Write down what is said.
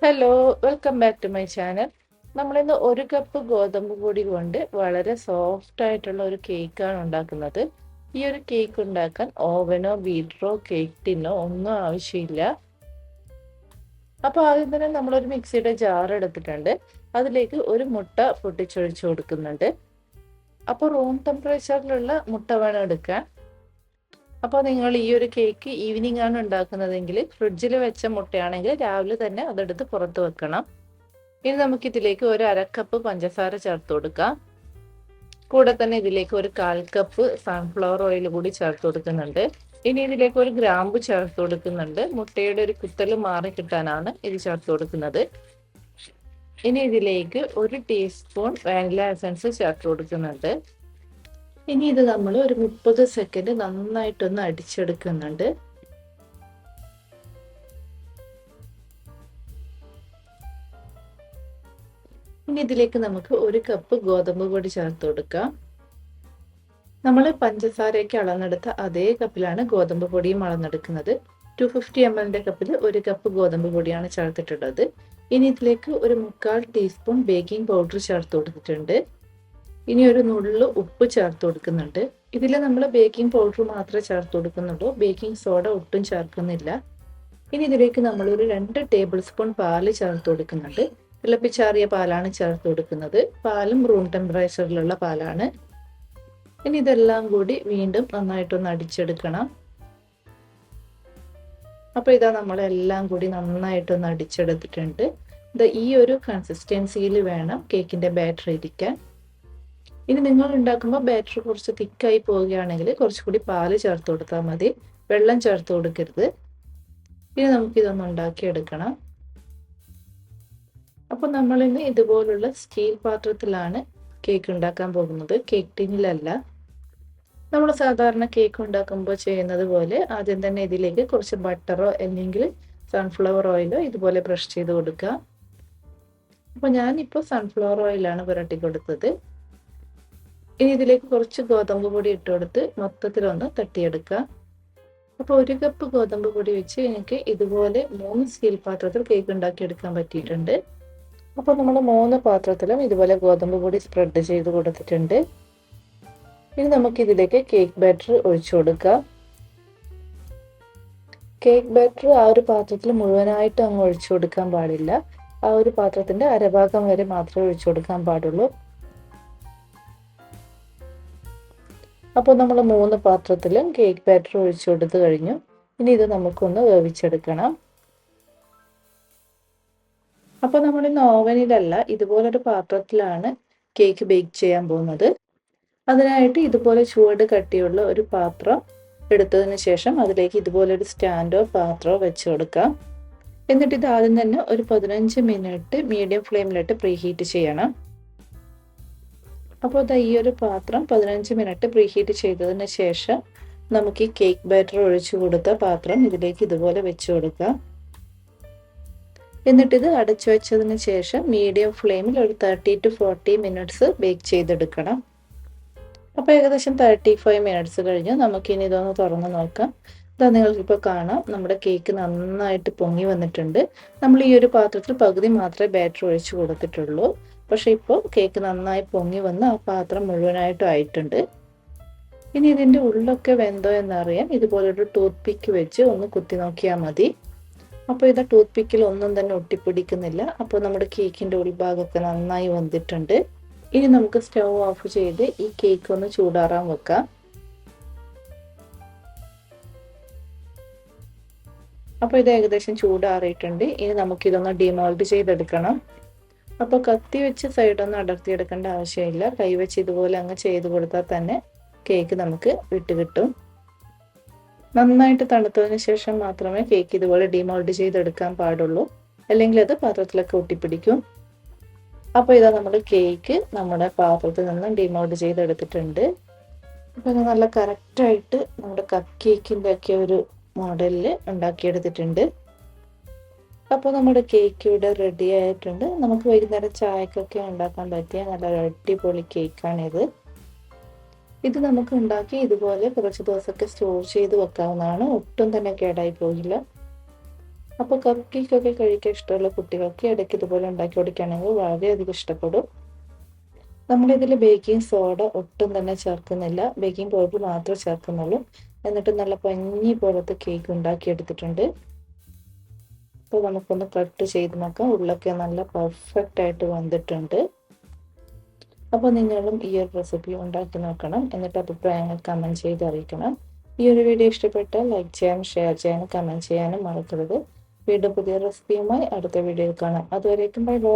Hello, welcome back to my channel. നമ്മളിന്ന് ഒരു cup ഗോതമ്പ് പൊടി കൊണ്ട് വളരെ സോഫ്റ്റ് ആയിട്ടുള്ള ഒരു കേക്കാണ് ഉണ്ടാക്കുന്നത്. ഈ ഒരു കേക്ക് ഉണ്ടാക്കാൻ ഓവനോ ബീറ്ററോ കേക്ക് ടിന്നോ ഒന്നും ആവശ്യമില്ല. അപ്പോൾ ആദ്യം തന്നെ നമ്മളൊരു മിക്സിയുടെ ജാർ എടുത്തിട്ടുണ്ട്. അതിലേക്ക് ഒരു മുട്ട പൊട്ടിച്ചൊഴിച്ച് കൊടുക്കുന്നുണ്ട്. അപ്പോൾ റൂം ടെമ്പറേച്ചറിലുള്ള മുട്ട വേണം എടുക്കാൻ. അപ്പോൾ നിങ്ങൾ ഈ ഒരു കേക്ക് ഈവനിങ് ആണ് ഉണ്ടാക്കുന്നതെങ്കിൽ ഫ്രിഡ്ജിൽ വെച്ച മുട്ടയാണെങ്കിൽ രാവിലെ തന്നെ അതെടുത്ത് പുറത്ത് വെക്കണം. ഇനി നമുക്ക് ഇതിലേക്ക് ഒരു അരക്കപ്പ് പഞ്ചസാര ചേർത്ത് കൊടുക്കാം. കൂടെ തന്നെ ഇതിലേക്ക് ഒരു 1/4 കപ്പ് സൺഫ്ലവർ ഓയിൽ കൂടി ചേർത്ത് കൊടുക്കുന്നുണ്ട്. ഇനി ഇതിലേക്ക് ഒരു ഗ്രാമ്പു ചേർത്ത് കൊടുക്കുന്നുണ്ട്. മുട്ടയുടെ ഒരു കുത്തൽ മാറി കിട്ടാനാണ് ഇത് ചേർത്ത് കൊടുക്കുന്നത്. ഇനി ഇതിലേക്ക് ഒരു ടീസ്പൂൺ വാനില എസൻസ് ചേർത്ത് കൊടുക്കുന്നുണ്ട്. ഇനി ഇത് നമ്മൾ ഒരു 30 സെക്കൻഡ് നന്നായിട്ടൊന്ന് അടിച്ചെടുക്കുന്നുണ്ട്. ഇനി ഇതിലേക്ക് നമുക്ക് ഒരു കപ്പ് ഗോതമ്പ് പൊടി ചേർത്ത് കൊടുക്കാം. നമ്മൾ പഞ്ചസാരയ്ക്ക് അളന്നെടുത്ത അതേ കപ്പിലാണ് ഗോതമ്പ് പൊടിയും അളന്നെടുക്കുന്നത്. 250 ml കപ്പിൽ ഒരു കപ്പ് ഗോതമ്പ് പൊടിയാണ് ചേർത്തിട്ടുള്ളത്. ഇനി ഇതിലേക്ക് ഒരു 1/4 ടീസ്പൂൺ ബേക്കിംഗ് പൗഡർ ചേർത്ത് കൊടുത്തിട്ടുണ്ട്. ഇനി ഒരു നുള്ളു ഉപ്പ് ചേർത്ത് കൊടുക്കുന്നുണ്ട്. ഇതിൽ നമ്മൾ ബേക്കിംഗ് പൗഡർ മാത്രമേ ചേർത്ത് കൊടുക്കുന്നുള്ളൂ, ബേക്കിംഗ് സോഡ ഒട്ടും ചേർക്കുന്നില്ല. ഇനി ഇതിലേക്ക് നമ്മൾ ഒരു 2 ടേബിൾ സ്പൂൺ പാല് ചേർത്ത് കൊടുക്കുന്നുണ്ട്. തിളപ്പിച്ചാറിയ പാലാണ് ചേർത്ത് കൊടുക്കുന്നത്. പാലും റൂം ടെമ്പറേച്ചറിലുള്ള പാലാണ്. ഇനി ഇതെല്ലാം കൂടി വീണ്ടും നന്നായിട്ടൊന്ന് അടിച്ചെടുക്കണം. അപ്പോൾ ഇതാ നമ്മളെല്ലാം കൂടി നന്നായിട്ടൊന്ന് അടിച്ചെടുത്തിട്ടുണ്ട്. ഈ ഒരു കൺസിസ്റ്റൻസിയിൽ വേണം കേക്കിൻ്റെ ബാറ്റർ ഇരിക്കാൻ. ഇനി നിങ്ങൾ ഉണ്ടാക്കുമ്പോൾ ബാറ്റർ കുറച്ച് തിക്കായി പോവുകയാണെങ്കിൽ കുറച്ചുകൂടി പാല് ചേർത്ത് കൊടുത്താൽ മതി, വെള്ളം ചേർത്ത് കൊടുക്കരുത്. ഇനി നമുക്കിതൊന്ന് ഉണ്ടാക്കിയെടുക്കണം. അപ്പോൾ നമ്മളിന്ന് ഇതുപോലുള്ള സ്റ്റീൽ പാത്രത്തിലാണ് കേക്ക് ഉണ്ടാക്കാൻ പോകുന്നത്, കേക്ക് ടിന്നിലല്ല. നമ്മൾ സാധാരണ കേക്ക് ഉണ്ടാക്കുമ്പോൾ ചെയ്യുന്നത് പോലെ ആദ്യം തന്നെ ഇതിലേക്ക് കുറച്ച് ബട്ടറോ അല്ലെങ്കിൽ സൺഫ്ലവർ ഓയിലോ ഇതുപോലെ ബ്രഷ് ചെയ്ത് കൊടുക്കുക. അപ്പോൾ ഞാനിപ്പോൾ സൺഫ്ലവർ ഓയിലാണ് പുരട്ടി കൊടുത്തത്. ഇനി ഇതിലേക്ക് കുറച്ച് ഗോതമ്പ് പൊടി ഇട്ട് കൊടുത്ത് മൊത്തത്തിലൊന്ന് തട്ടിയെടുക്കുക. അപ്പോൾ 1 കപ്പ് ഗോതമ്പ് പൊടി വെച്ച് എനിക്ക് ഇതുപോലെ 3 സ്റ്റീൽ പാത്രത്തിൽ കേക്ക് ഉണ്ടാക്കിയെടുക്കാൻ പറ്റിയിട്ടുണ്ട്. അപ്പോൾ നമ്മൾ 3 പാത്രത്തിലും ഇതുപോലെ ഗോതമ്പ് പൊടി സ്പ്രെഡ് ചെയ്ത് കൊടുത്തിട്ടുണ്ട്. ഇനി നമുക്കിതിലേക്ക് കേക്ക് ബാറ്റർ ഒഴിച്ചു കൊടുക്കാം. കേക്ക് ബാറ്റർ ആ ഒരു പാത്രത്തിൽ മുഴുവനായിട്ട് അങ്ങ് ഒഴിച്ചു കൊടുക്കാൻ പാടില്ല. ആ ഒരു പാത്രത്തിൻ്റെ അരഭാഗം വരെ മാത്രമേ ഒഴിച്ചു കൊടുക്കാൻ പാടുള്ളൂ. അപ്പോൾ നമ്മൾ 3 പാത്രത്തിലും കേക്ക് ബാറ്റർ ഒഴിച്ചു കൊടുത്ത് കഴിഞ്ഞു. ഇനി ഇത് നമുക്കൊന്ന് വേവിച്ചെടുക്കണം. അപ്പോൾ നമ്മളിന്ന് ഓവനിലല്ല, ഇതുപോലൊരു പാത്രത്തിലാണ് കേക്ക് ബേക്ക് ചെയ്യാൻ പോകുന്നത്. അതിനായിട്ട് ഇതുപോലെ ചുവട് കട്ടിയുള്ള ഒരു പാത്രം എടുത്തതിന് ശേഷം അതിലേക്ക് ഇതുപോലൊരു സ്റ്റാൻഡോ പാത്രമോ വെച്ച് കൊടുക്കാം. എന്നിട്ട് ഇത് ആദ്യം തന്നെ ഒരു 15 മിനിറ്റ് മീഡിയം ഫ്ലെയിമിലിട്ട് പ്രീഹീറ്റ് ചെയ്യണം. അപ്പോൾ ഈ ഒരു പാത്രം 15 മിനിറ്റ് പ്രീഹീറ്റ് ചെയ്തതിന് ശേഷം നമുക്ക് ഈ കേക്ക് ബാറ്റർ ഒഴിച്ചു കൊടുത്ത പാത്രം ഇതിലേക്ക് ഇതുപോലെ വെച്ച് കൊടുക്കാം. എന്നിട്ടിത് അടച്ചു വെച്ചതിന് ശേഷം മീഡിയം ഫ്ലെയിമിൽ ഒരു 30 to 40 മിനിറ്റ്സ് ബേക്ക് ചെയ്തെടുക്കണം. അപ്പോൾ ഏകദേശം 35 മിനിറ്റ്സ് കഴിഞ്ഞ് നമുക്കിനി ഇതൊന്ന് തുറന്ന് നോക്കാം. ഇതാ നിങ്ങൾക്കിപ്പോൾ കാണാം, നമ്മുടെ കേക്ക് നന്നായിട്ട് പൊങ്ങി വന്നിട്ടുണ്ട്. നമ്മൾ ഈ ഒരു പാത്രത്തിൽ പകുതി മാത്രമേ ബാറ്റർ ഒഴിച്ചു കൊടുത്തിട്ടുള്ളൂ. പക്ഷെ ഇപ്പോൾ കേക്ക് നന്നായി പൊങ്ങി വന്ന് ആ പാത്രം മുഴുവനായിട്ടും ആയിട്ടുണ്ട്. ഇനി ഇതിൻ്റെ ഉള്ളൊക്കെ വെന്തോ എന്നറിയാൻ ഇതുപോലൊരു ടൂത്ത് പിക്ക് വെച്ച് ഒന്ന് കുത്തി നോക്കിയാൽ മതി. അപ്പോൾ ഇത് ടൂത്ത് പിക്കിൽ ഒന്നും തന്നെ ഒട്ടിപ്പിടിക്കുന്നില്ല. അപ്പോൾ നമ്മുടെ കേക്കിൻ്റെ ഉൾഭാഗമൊക്കെ നന്നായി വന്നിട്ടുണ്ട്. ഇനി നമുക്ക് സ്റ്റൗ ഓഫ് ചെയ്ത് ഈ കേക്ക് ഒന്ന് ചൂടാറാൻ വെക്കാം. അപ്പോൾ ഇത് ഏകദേശം ചൂടാറിയിട്ടുണ്ട്. ഇനി നമുക്കിതൊന്ന് ഡിമോൾഡ് ചെയ്തെടുക്കണം. അപ്പോൾ കത്തി വെച്ച് സൈഡൊന്നും അടർത്തിയെടുക്കേണ്ട ആവശ്യമില്ല. കൈവച്ച് ഇതുപോലെ അങ്ങ് ചെയ്ത് കൊടുത്താൽ തന്നെ കേക്ക് നമുക്ക് വിട്ട് കിട്ടും. നന്നായിട്ട് തണുത്തതിന് ശേഷം മാത്രമേ കേക്ക് ഇതുപോലെ ഡിമോൾഡ് ചെയ്തെടുക്കാൻ പാടുള്ളൂ, അല്ലെങ്കിൽ അത് പാത്രത്തിലൊക്കെ ഒട്ടിപ്പിടിക്കും. അപ്പോൾ ഇതാ നമ്മൾ കേക്ക് നമ്മുടെ പാത്രത്തിൽ നിന്ന് ഡിമോൾഡ് ചെയ്തെടുത്തിട്ടുണ്ട്. അപ്പോൾ ഇത് നല്ല കറക്റ്റായിട്ട് നമ്മുടെ കപ്പ് കേക്കിൻ്റെ ഒക്കെ ഒരു മോഡലിൽ ഉണ്ടാക്കിയെടുത്തിട്ടുണ്ട്. അപ്പോൾ നമ്മുടെ കേക്ക് ഇവിടെ റെഡി ആയിട്ടുണ്ട്. നമുക്ക് വൈകുന്നേരം ചായക്കൊക്കെ ഉണ്ടാക്കാൻ പറ്റിയ നല്ല അടിപൊളി കേക്കാണിത്. ഇത് നമുക്ക് ഉണ്ടാക്കി ഇതുപോലെ കുറച്ച് ദിവസമൊക്കെ സ്റ്റോർ ചെയ്ത് വെക്കാവുന്നതാണ്. ഒട്ടും തന്നെ കേടായി പോകില്ല. അപ്പോൾ കപ്പ് കേക്കൊക്കെ കഴിക്കാൻ ഇഷ്ടമുള്ള കുട്ടികൾക്ക് ഇടയ്ക്ക് ഇതുപോലെ ഉണ്ടാക്കി കൊടുക്കുകയാണെങ്കിൽ വളരെയധികം ഇഷ്ടപ്പെടും. നമ്മളിതിൽ ബേക്കിംഗ് സോഡ ഒട്ടും തന്നെ ചേർക്കുന്നില്ല, ബേക്കിംഗ് പൗഡർ മാത്രമേ ചേർക്കുന്നുള്ളൂ. എന്നിട്ട് നല്ല പഞ്ഞി പോലത്തെ കേക്ക് ഉണ്ടാക്കിയെടുത്തിട്ടുണ്ട്. അപ്പോൾ നമുക്കൊന്ന് കട്ട് ചെയ്ത് നോക്കാം. ഉള്ളൊക്കെ നല്ല പെർഫെക്റ്റ് ആയിട്ട് വന്നിട്ടുണ്ട്. അപ്പോൾ നിങ്ങളും ഈ ഒരു റെസിപ്പി ഉണ്ടാക്കി നോക്കണം. എന്നിട്ട് അഭിപ്രായങ്ങൾ കമൻറ്റ് ചെയ്ത് അറിയിക്കണം. ഈ ഒരു വീഡിയോ ഇഷ്ടപ്പെട്ടാൽ ലൈക്ക് ചെയ്യാനും ഷെയർ ചെയ്യാനും കമൻറ്റ് ചെയ്യാനും മറക്കരുത്. വീണ്ടും പുതിയ റെസിപ്പിയുമായി അടുത്ത വീഡിയോയിൽ കാണാം. അതുവരേക്കും ബൈ ബൈ.